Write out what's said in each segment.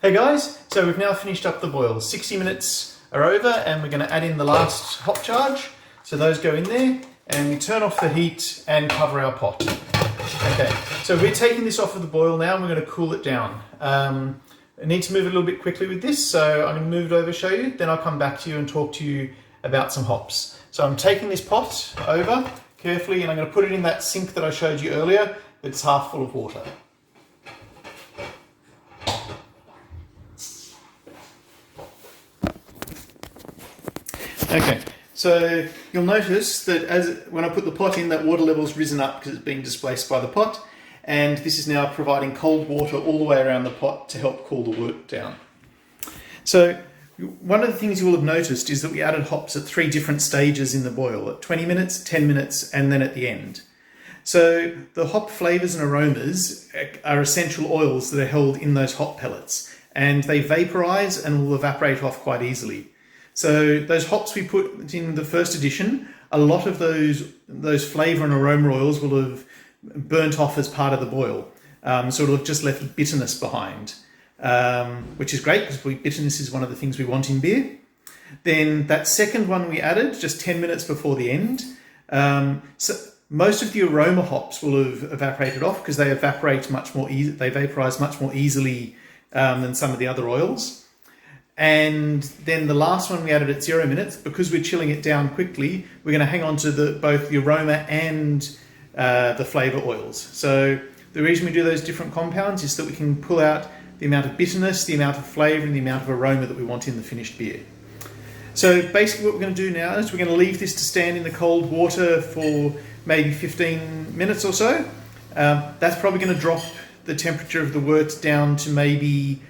Hey guys, so we've now finished up the boil. 60 minutes are over and we're going to add in the last hop charge. So those go in there and we turn off the heat and cover our pot. Okay, so we're taking this off of the boil now and we're going to cool it down. I need to move a little bit quickly with this, so I'm going to move it over, show you, then I'll come back to you and talk to you about some hops. So I'm taking this pot over carefully and I'm going to put it in that sink that I showed you earlier that's half full of water. Okay, so you'll notice that when I put the pot in, that water level's risen up because it's being displaced by the pot, and this is now providing cold water all the way around the pot to help cool the wort down. So one of the things you will have noticed is that we added hops at 3 different stages in the boil, at 20 minutes, 10 minutes, and then at the end. So the hop flavours and aromas are essential oils that are held in those hop pellets, and they vaporise and will evaporate off quite easily. So those hops we put in the first edition, a lot of those flavour and aroma oils will have burnt off as part of the boil. So it'll have just left bitterness behind, which is great because bitterness is one of the things we want in beer. Then that second one we added just 10 minutes before the end. So most of the aroma hops will have evaporated off because they evaporate much more they vaporise much more easily than some of the other oils. And then the last one we added at 0 minutes, because we're chilling it down quickly, we're going to hang on to both the aroma and the flavour oils. So the reason we do those different compounds is that we can pull out the amount of bitterness, the amount of flavour and the amount of aroma that we want in the finished beer. So basically what we're going to do now is we're going to leave this to stand in the cold water for maybe 15 minutes or so. That's probably going to drop the temperature of the wort down to maybe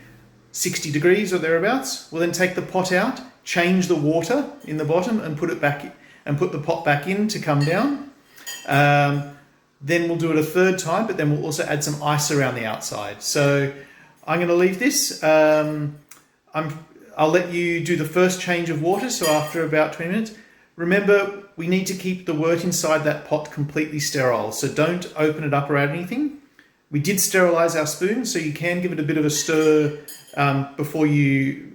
60 degrees or thereabouts. We'll then take the pot out, change the water in the bottom and put it back and put the pot back in to come down. Then we'll do it a third time, but then we'll also add some ice around the outside. So I'm going to leave this. I'll let you do the first change of water, so after about 20 minutes. Remember, we need to keep the wort inside that pot completely sterile, so don't open it up or add anything. We did sterilise our spoon, so you can give it a bit of a stir before you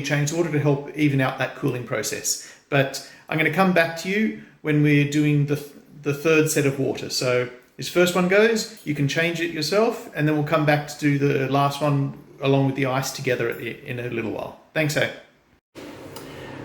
change the water to help even out that cooling process. But I'm going to come back to you when we're doing the third set of water. So this first one goes, you can change it yourself, and then we'll come back to do the last one along with the ice together in a little while. Thanks, eh?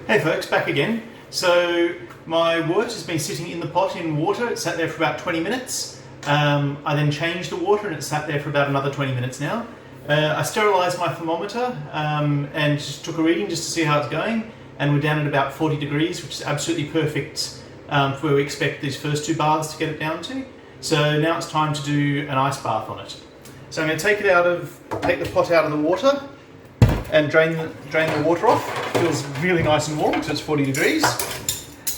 Hey folks, back again. So my wort has been sitting in the pot in water. It sat there for about 20 minutes. I then changed the water and it sat there for about another 20 minutes now. I sterilised my thermometer and just took a reading just to see how it's going, and we're down at about 40 degrees, which is absolutely perfect for where we expect these first 2 baths to get it down to. So now it's time to do an ice bath on it. So I'm going to take the pot out of the water and drain the water off. It feels really nice and warm because it's 40 degrees.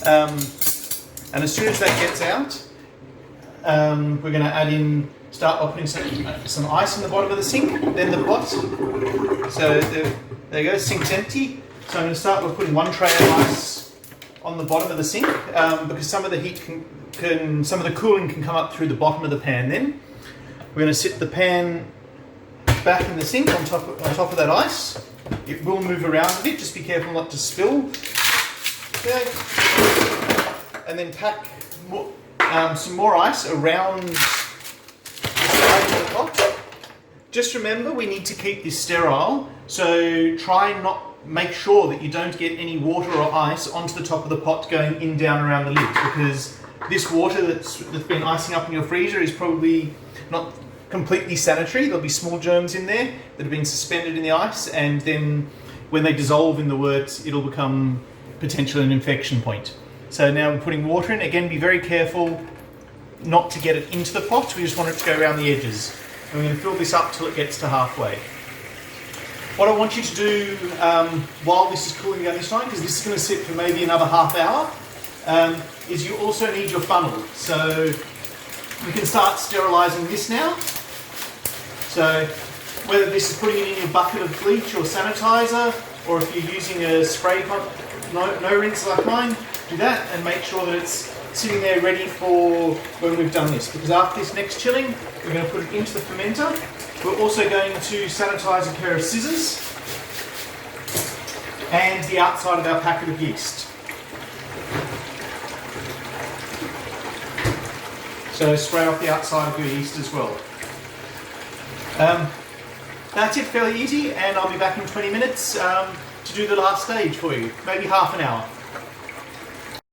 And as soon as that gets out, we're going to start by putting some ice in the bottom of the sink, then the pot. So there you go, sink's empty. So I'm going to start by putting 1 tray of ice on the bottom of the sink because some of the heat some of the cooling can come up through the bottom of the pan then. We're going to sit the pan back in the sink on top of that ice. It will move around a bit, just be careful not to spill. Okay. And then pack some more ice around the sides of the pot. Just remember, we need to keep this sterile, so make sure that you don't get any water or ice onto the top of the pot going in, down around the lid, because this water that's been icing up in your freezer is probably not completely sanitary. There'll be small germs in there that have been suspended in the ice, and then when they dissolve in the wort, it'll become potentially an infection point. So now we're putting water in. Again, be very careful not to get it into the pot. We just want it to go around the edges. And we're going to fill this up till it gets to halfway. What I want you to do while this is cooling down this time, because this is going to sit for maybe another half hour, is you also need your funnel. So we can start sterilising this now. So whether this is putting it in your bucket of bleach or sanitizer, or if you're using a spray no rinse like mine, do that and make sure that it's sitting there ready for when we've done this, because after this next chilling, we're going to put it into the fermenter. We're also going to sanitize a pair of scissors and the outside of our packet of yeast. So spray off the outside of your yeast as well. That's it, fairly easy, and I'll be back in 20 minutes to do the last stage for you, maybe half an hour.